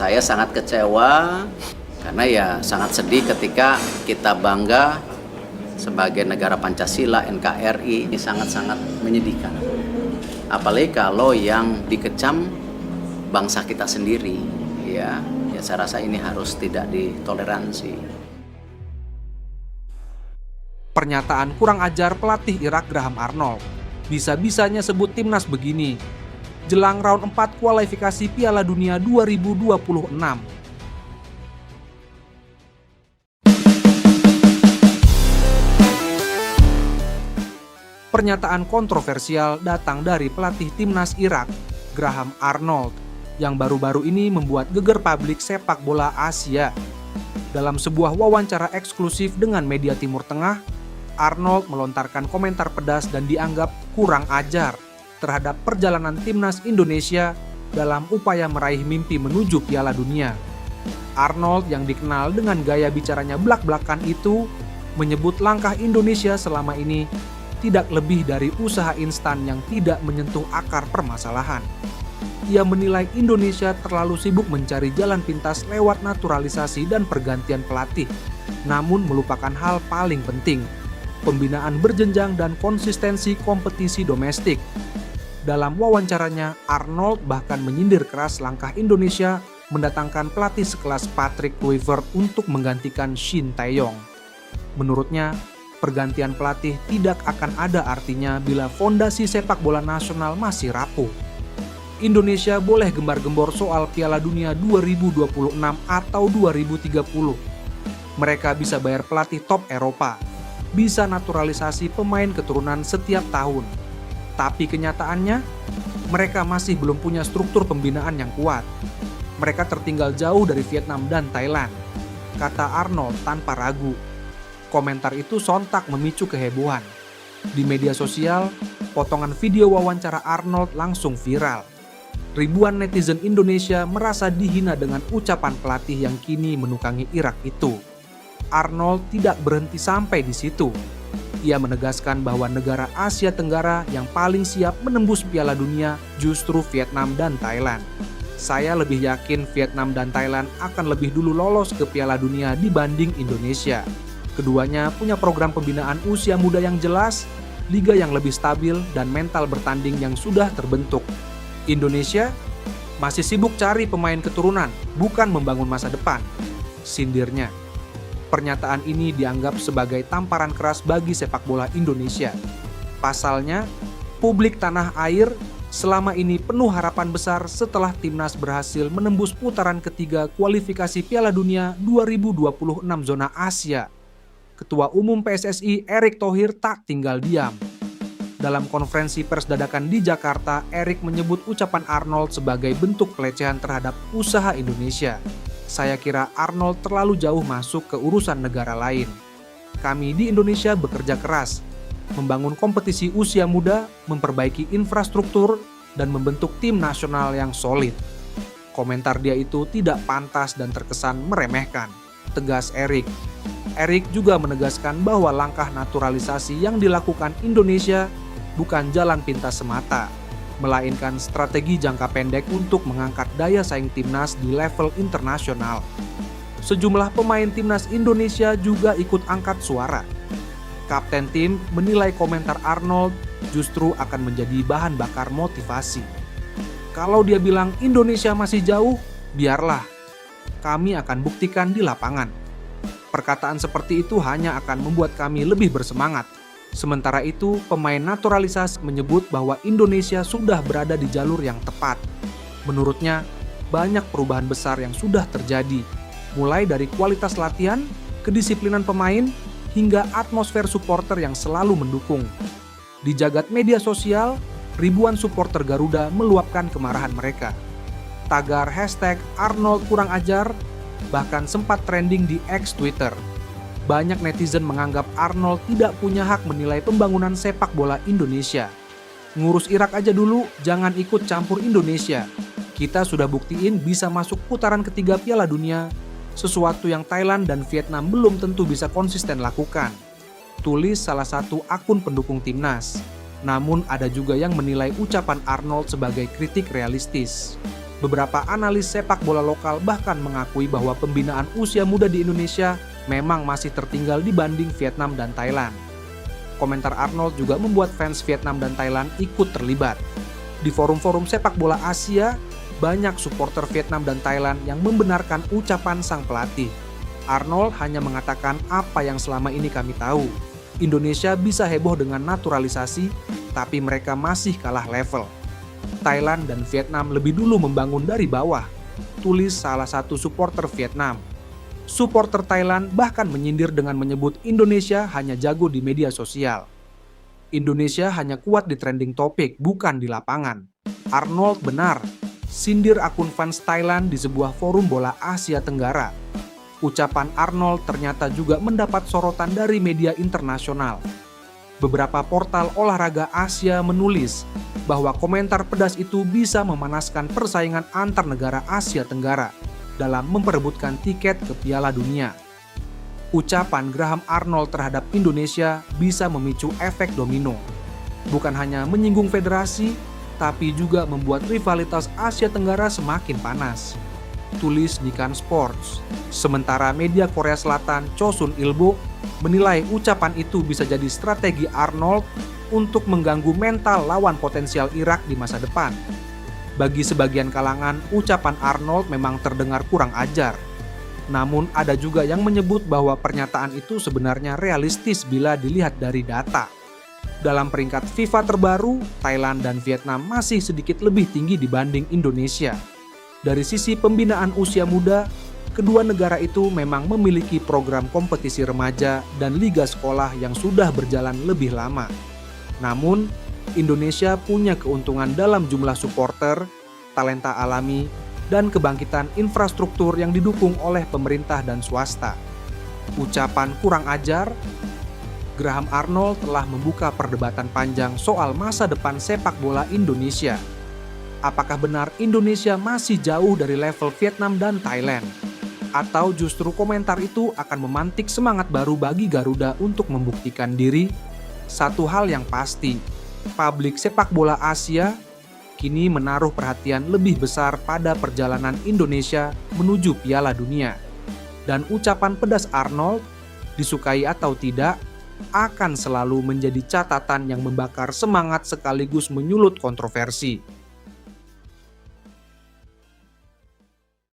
Saya sangat kecewa karena ya sangat sedih ketika kita bangga sebagai negara Pancasila, NKRI, ini sangat-sangat menyedihkan. Apalagi kalau yang dikecam bangsa kita sendiri, ya saya rasa ini harus tidak ditoleransi. Pernyataan kurang ajar pelatih Irak Graham Arnold. Bisa-bisanya sebut timnas begini jelang round 4 kualifikasi Piala Dunia 2026. Pernyataan kontroversial datang dari pelatih timnas Irak, Graham Arnold, yang baru-baru ini membuat geger publik sepak bola Asia. Dalam sebuah wawancara eksklusif dengan media Timur Tengah, Arnold melontarkan komentar pedas dan dianggap kurang ajar terhadap perjalanan timnas Indonesia dalam upaya meraih mimpi menuju Piala Dunia. Arnold yang dikenal dengan gaya bicaranya blak-blakan itu menyebut langkah Indonesia selama ini tidak lebih dari usaha instan yang tidak menyentuh akar permasalahan. Ia menilai Indonesia terlalu sibuk mencari jalan pintas lewat naturalisasi dan pergantian pelatih, namun melupakan hal paling penting, pembinaan berjenjang dan konsistensi kompetisi domestik. Dalam wawancaranya, Arnold bahkan menyindir keras langkah Indonesia mendatangkan pelatih sekelas Patrick Kluivert untuk menggantikan Shin Tae-yong. Menurutnya, pergantian pelatih tidak akan ada artinya bila fondasi sepak bola nasional masih rapuh. Indonesia boleh gembar-gembor soal Piala Dunia 2026 atau 2030. Mereka bisa bayar pelatih top Eropa, bisa naturalisasi pemain keturunan setiap tahun. Tapi kenyataannya, mereka masih belum punya struktur pembinaan yang kuat. Mereka tertinggal jauh dari Vietnam dan Thailand, kata Arnold tanpa ragu. Komentar itu sontak memicu kehebohan. Di media sosial, potongan video wawancara Arnold langsung viral. Ribuan netizen Indonesia merasa dihina dengan ucapan pelatih yang kini menukangi Irak itu. Arnold tidak berhenti sampai di situ. Ia menegaskan bahwa negara Asia Tenggara yang paling siap menembus Piala Dunia justru Vietnam dan Thailand. Saya lebih yakin Vietnam dan Thailand akan lebih dulu lolos ke Piala Dunia dibanding Indonesia. Keduanya punya program pembinaan usia muda yang jelas, liga yang lebih stabil, dan mental bertanding yang sudah terbentuk. Indonesia masih sibuk cari pemain keturunan, bukan membangun masa depan, sindirnya. Pernyataan ini dianggap sebagai tamparan keras bagi sepak bola Indonesia. Pasalnya, publik tanah air selama ini penuh harapan besar setelah timnas berhasil menembus putaran ketiga kualifikasi Piala Dunia 2026 zona Asia. Ketua Umum PSSI Erick Thohir tak tinggal diam. Dalam konferensi pers dadakan di Jakarta, Erick menyebut ucapan Arnold sebagai bentuk pelecehan terhadap usaha Indonesia. Saya kira Arnold terlalu jauh masuk ke urusan negara lain. Kami di Indonesia bekerja keras, membangun kompetisi usia muda, memperbaiki infrastruktur, dan membentuk tim nasional yang solid. Komentar dia itu tidak pantas dan terkesan meremehkan, tegas Erick. Erick juga menegaskan bahwa langkah naturalisasi yang dilakukan Indonesia bukan jalan pintas semata, melainkan strategi jangka pendek untuk mengangkat daya saing timnas di level internasional. Sejumlah pemain timnas Indonesia juga ikut angkat suara. Kapten tim menilai komentar Arnold justru akan menjadi bahan bakar motivasi. Kalau dia bilang Indonesia masih jauh, biarlah. Kami akan buktikan di lapangan. Perkataan seperti itu hanya akan membuat kami lebih bersemangat. Sementara itu, pemain naturalisasi menyebut bahwa Indonesia sudah berada di jalur yang tepat. Menurutnya, banyak perubahan besar yang sudah terjadi, mulai dari kualitas latihan, kedisiplinan pemain, hingga atmosfer supporter yang selalu mendukung. Di jagat media sosial, ribuan supporter Garuda meluapkan kemarahan mereka. Tagar hashtag Arnold kurang ajar bahkan sempat trending di X Twitter. Banyak netizen menganggap Arnold tidak punya hak menilai pembangunan sepak bola Indonesia. Ngurus Irak aja dulu, jangan ikut campur Indonesia. Kita sudah buktiin bisa masuk putaran ketiga Piala Dunia, sesuatu yang Thailand dan Vietnam belum tentu bisa konsisten lakukan. Tulis salah satu akun pendukung timnas. Namun ada juga yang menilai ucapan Arnold sebagai kritik realistis. Beberapa analis sepak bola lokal bahkan mengakui bahwa pembinaan usia muda di Indonesia memang masih tertinggal dibanding Vietnam dan Thailand. Komentar Arnold juga membuat fans Vietnam dan Thailand ikut terlibat. Di forum-forum sepak bola Asia, banyak supporter Vietnam dan Thailand yang membenarkan ucapan sang pelatih. Arnold hanya mengatakan apa yang selama ini kami tahu. Indonesia bisa heboh dengan naturalisasi, tapi mereka masih kalah level. Thailand dan Vietnam lebih dulu membangun dari bawah, tulis salah satu supporter Vietnam. Supporter Thailand bahkan menyindir dengan menyebut Indonesia hanya jago di media sosial. Indonesia hanya kuat di trending topik, bukan di lapangan. Arnold benar, sindir akun fans Thailand di sebuah forum bola Asia Tenggara. Ucapan Arnold ternyata juga mendapat sorotan dari media internasional. Beberapa portal olahraga Asia menulis bahwa komentar pedas itu bisa memanaskan persaingan antar negara Asia Tenggara dalam memperebutkan tiket ke Piala Dunia. Ucapan Graham Arnold terhadap Indonesia bisa memicu efek domino. Bukan hanya menyinggung federasi, tapi juga membuat rivalitas Asia Tenggara semakin panas. Tulis Nikan Sports. Sementara media Korea Selatan Chosun Ilbo menilai ucapan itu bisa jadi strategi Arnold untuk mengganggu mental lawan potensial Irak di masa depan. Bagi sebagian kalangan, ucapan Arnold memang terdengar kurang ajar. Namun ada juga yang menyebut bahwa pernyataan itu sebenarnya realistis bila dilihat dari data. Dalam peringkat FIFA terbaru, Thailand dan Vietnam masih sedikit lebih tinggi dibanding Indonesia. Dari sisi pembinaan usia muda, kedua negara itu memang memiliki program kompetisi remaja dan liga sekolah yang sudah berjalan lebih lama. Namun, Indonesia punya keuntungan dalam jumlah supporter, talenta alami, dan kebangkitan infrastruktur yang didukung oleh pemerintah dan swasta. Ucapan kurang ajar, Graham Arnold telah membuka perdebatan panjang soal masa depan sepak bola Indonesia. Apakah benar Indonesia masih jauh dari level Vietnam dan Thailand? Atau justru komentar itu akan memantik semangat baru bagi Garuda untuk membuktikan diri? Satu hal yang pasti, publik sepak bola Asia kini menaruh perhatian lebih besar pada perjalanan Indonesia menuju Piala Dunia. Dan ucapan pedas Arnold, disukai atau tidak, akan selalu menjadi catatan yang membakar semangat sekaligus menyulut kontroversi.